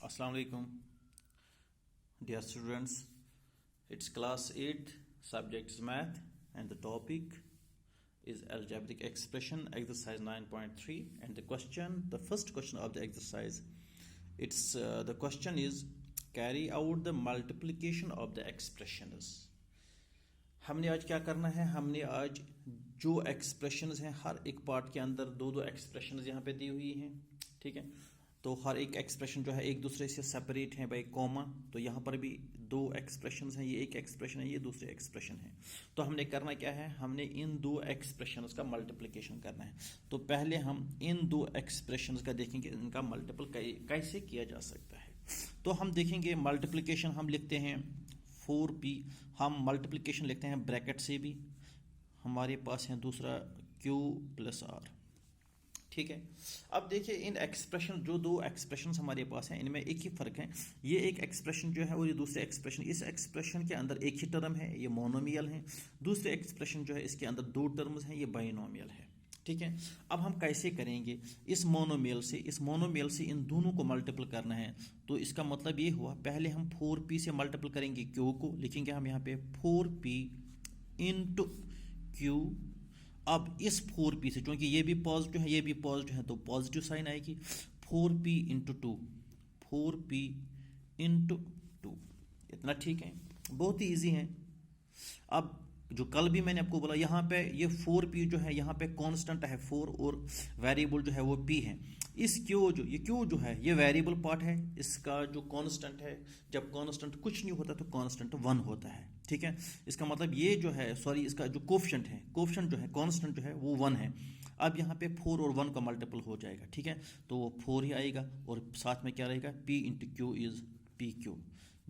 Assalamu alaikum, dear students. It's class 8, subject is math, and the topic is algebraic expression, exercise 9.3. And the first question of the exercise, the question is carry out the multiplication of the expressions. हमने आज क्या करना है, हमने आज जो expressions हैं हर एक पार्ट के अंदर दो दो एक्सप्रेशंस यहाँ पे दी हुई हैं, ठीक है। तो हर एक एक्सप्रेशन जो है एक दूसरे से सेपरेट है बाय कॉमा। तो यहाँ पर भी दो एक्सप्रेशंस हैं, ये एक एक्सप्रेशन है, ये दूसरे एक्सप्रेशन है। तो हमने करना क्या है, हमने इन दो एक्सप्रेशंस का मल्टीप्लिकेशन करना है। तो पहले हम इन दो एक्सप्रेशंस का देखेंगे, इनका मल्टीपल कैसे किया जा सकता है। तो हम देखेंगे मल्टीप्लिकेशन हम लिखते हैं 4p, हम मल्टीप्लिकेशन लिखते हैं ब्रैकेट से भी। हमारे पास है दूसरा q प्लस r, ठीक है। अब देखिए इन एक्सप्रेशन, जो दो एक्सप्रेशन हमारे पास हैं इनमें एक ही फर्क है। ये एक एक्सप्रेशन जो है और ये दूसरे एक्सप्रेशन, इस एक्सप्रेशन के अंदर एक ही टर्म है, ये मोनोमियल है। दूसरे एक्सप्रेशन जो है इसके अंदर दो टर्म्स हैं, ये बाइनोमियल है, ठीक है। अब हम कैसे करेंगे, इस मोनोमियल से इन दोनों को मल्टीपल करना है। तो इसका मतलब ये हुआ, पहले हम 4p से मल्टीपल करेंगे q को, लिखेंगे हम यहाँ पे 4p इंटू q। अब इस 4p से, क्योंकि ये भी पॉजिटिव है ये भी पॉजिटिव है, तो पॉजिटिव साइन आएगी। 4p इंटू 2, 4p इंटू 2, इतना ठीक है, बहुत ही ईजी है। अब जो कल भी मैंने आपको बोला, यहाँ पे ये 4p जो है यहाँ पे कांस्टेंट है 4 और वेरिएबल जो है वो p है। इस q जो है ये वेरिएबल पार्ट है, इसका जो कांस्टेंट है, जब कांस्टेंट कुछ नहीं होता तो कांस्टेंट 1 होता है, ठीक है। इसका मतलब ये जो है, सॉरी, इसका जो कोफिशिएंट जो है कांस्टेंट जो है वो 1 है। अब यहाँ पे 4 और 1 का मल्टीपल हो जाएगा, ठीक है। तो वो 4 ही आएगा और साथ में क्या रहेगा, p into Q is pq,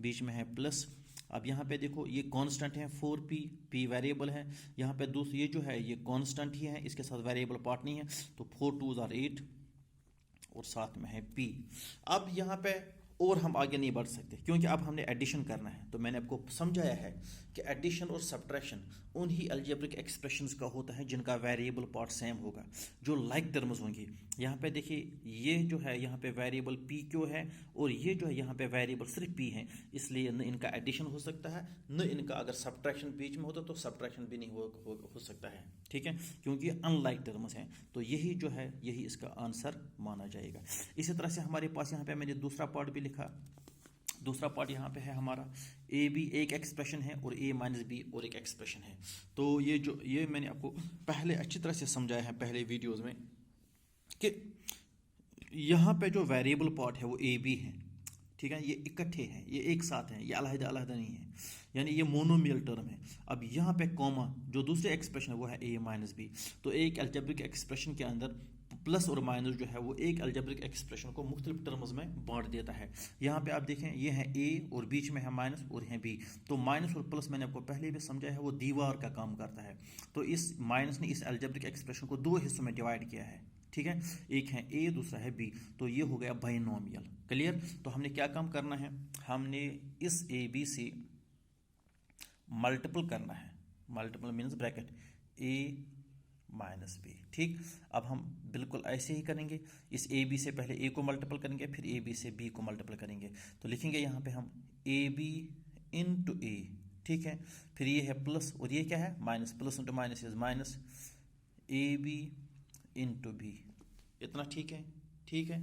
बीच में है प्लस। अब यहाँ पे देखो ये कांस्टेंट है 4p वेरिएबल है, यहाँ पे दूसरी ये जो है ये कांस्टेंट ही है, इसके साथ वेरिएबल पार्ट नहीं है। तो 4 2s are 8 और साथ में है p। अब यहाँ पे और हम आगे नहीं बढ़ सकते क्योंकि अब हमने एडिशन करना है। तो मैंने आपको समझाया है कि एडिशन और सब्ट्रैक्शन उन्हीं अलजेब्रिक एक्सप्रेशंस का होता है जिनका वेरिएबल पार्ट सेम होगा, जो लाइक टर्म्स होंगी। यहाँ पे देखिए ये जो है यहाँ पे वेरिएबल p क्यों है और ये जो है यहाँ पे वेरिएबल सिर्फ p है, इसलिए न इनका एडिशन हो सकता है न इनका अगर सब्ट्रैक्शन बीच में होता तो सब्ट्रैक्शन भी नहीं हो सकता है, ठीक है, क्योंकि अनलाइक टर्म्स हैं। तो यही जो है यही इसका आंसर माना जाएगा। इसी तरह से हमारे पास यहाँ पे मैंने दूसरा पार्ट भी लिखा। दूसरा पार्ट यहाँ पे है हमारा ए बी, एक एक्सप्रेशन है, और a माइनस बी और एक एक्सप्रेशन है। तो ये मैंने आपको पहले अच्छी तरह से समझाया है पहले वीडियोस में कि यहाँ पे जो वेरिएबल पार्ट है वो ए बी है, ठीक है। ये इकट्ठे हैं, ये एक साथ हैं, ये अलग-अलग नहीं है, यानी ये मोनोमियल टर्म है। अब यहाँ पे कॉमा, जो दूसरे एक्सप्रेशन है वो है a माइनस बी। तो एक अलजेब्रिक एक्सप्रेशन के अंदर प्लस और माइनस जो है वो एक अलजेब्रिक एक्सप्रेशन को मुख्तलिफ टर्म्स में बांट देता है। यहाँ पे आप देखें ये है a और बीच में है माइनस और है b। तो माइनस और प्लस मैंने आपको पहले भी समझाया है वो दीवार का काम करता है। तो इस माइनस ने इस अलजेब्रिक एक्सप्रेशन को दो हिस्सों में डिवाइड किया है, ठीक है। एक है a, दूसरा है b। तो ये हो गया बाइनोमियल, क्लियर। तो हमने क्या काम करना है, हमने इस a b से मल्टीपल करना है, multiple means bracket a minus b, ठीक। अब हम बिल्कुल ऐसे ही करेंगे, इस ए बी से पहले ए को मल्टीपल करेंगे, फिर ए बी से बी को मल्टीपल करेंगे। तो लिखेंगे यहाँ पे हम ए बी इंटू ए, ठीक है। फिर ये है प्लस और ये क्या है minus, plus into minus is minus, a b into b, इतना ठीक है, ठीक है।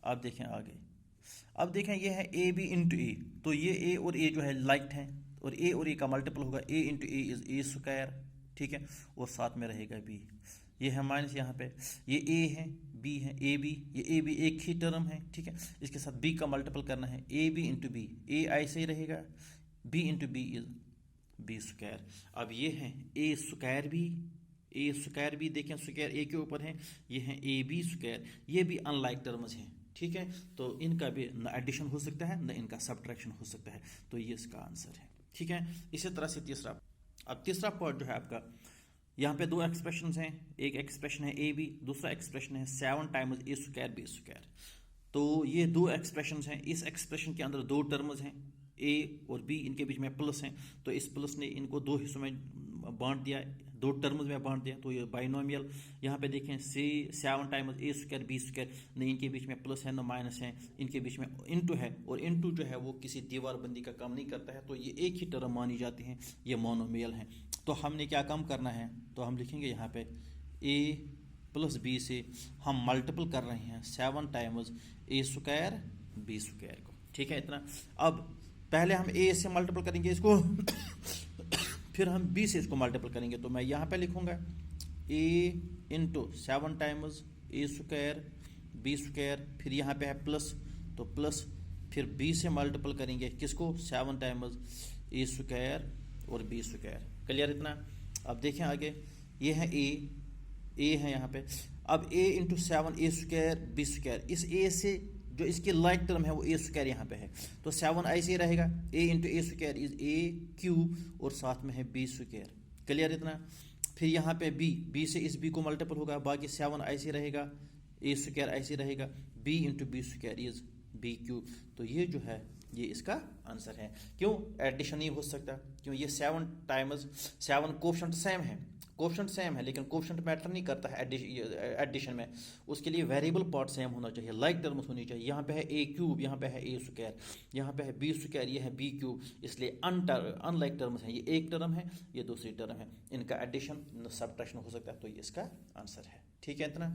अब देखें आगे, अब देखें ये है ए बी इंटू ए। तो ये ए और ए जो है लाइक हैं और ए और ए का मल्टीपल होगा, A into A is A square, ठीक है, और साथ में रहेगा b। ये है माइनस, यहाँ पे ये a है b है, ए बी, ये ए बी एक ही टर्म है, ठीक है। इसके साथ b का मल्टीपल करना है, a b into b, a ऐसे ही रहेगा, b into b is b square. अब ये है a स्क्वायर भी देखें, स्क्वायर a के ऊपर है, ये है ए बी स्क्वायर, ये भी अनलाइक टर्म्स हैं, ठीक है। तो इनका भी न एडिशन हो सकता है न इनका सब्ट्रैक्शन हो सकता है। तो ये इसका आंसर है, ठीक है। इसी तरह से तीसरा पार्ट जो है आपका, यहाँ पे दो एक्सप्रेशंस हैं, एक एक्सप्रेशन है ए बी, दूसरा एक्सप्रेशन है 7 टाइम्स ए स्क्वायर बी स्क्वायर। तो ये दो एक्सप्रेशंस हैं, इस एक्सप्रेशन के अंदर दो टर्म्स हैं ए और बी, इनके बीच में प्लस हैं। तो इस प्लस ने इनको दो हिस्सों में बांट दिया, दो टर्म्स में बांट दिया, तो ये बाइनोमियल। यहाँ पे देखें सी 7 टाइम्स ए स्क्वायर बी स्क्वायर, न इनके बीच में प्लस है न माइनस है, इनके बीच में इंटू है, और इंटू जो है वो किसी दीवार बंदी का काम नहीं करता है, तो ये एक ही टर्म मानी जाती हैं, ये मोनोमियल हैं। तो हमने क्या काम करना है, तो हम लिखेंगे यहाँ पे ए प्लस बी से हम मल्टीपल कर रहे हैं 7 टाइम्स ए स्क्वायर बी स्क्वायर को, ठीक है इतना। अब पहले हम ए से मल्टीपल करेंगे इसको फिर हम बी से इसको मल्टीपल करेंगे, तो मैं यहाँ पे लिखूंगा ए इंटू 7 टाइम्स ए स्क्वायर बी स्क्वायर, फिर यहाँ पे है प्लस, तो प्लस, फिर बी से मल्टीपल करेंगे किसको, 7 टाइम्स ए स्क्वायर और बी स्क्वायर। क्लियर इतना। अब देखें आगे, ये है ए है यहाँ पे। अब ए इंटू 7 ए स्क्वायर बी स्क्वायर, इस ए से जो इसके लाइक टर्म है वो ए स्क्वायर यहाँ पे है, तो 7 ऐसे ही रहेगा, A into A square is A cube, और साथ में है बी स्क्वायर। क्लियर इतना। फिर यहाँ पे बी से इस बी को मल्टीपल होगा, बाकी 7 ऐसे रहेगा, ए स्क्वायर ऐसे रहेगा, b into b square is b cube. तो ये जो है ये इसका आंसर है। क्यों एडिशन नहीं हो सकता, क्यों ये 7 टाइम्स 7 कोफिशिएंट सेम है, कोफिशिएंट सेम है, लेकिन कोफिशिएंट मैटर नहीं करता है एडिशन में, उसके लिए वेरिएबल पार्ट सेम होना चाहिए, लाइक टर्म्स होनी चाहिए। यहाँ पे है ए क्यूब, यहाँ पे है ए स्क्वायर, यहाँ पे है बी स्क्वायर, ये है बी क्यूब, इसलिए अनलाइक टर्म्स हैं, ये एक टर्म है, ये दूसरी टर्म है, इनका एडिशन सब्ट्रैक्शन हो सकता है, तो ये इसका आंसर है। ठीक है इतना।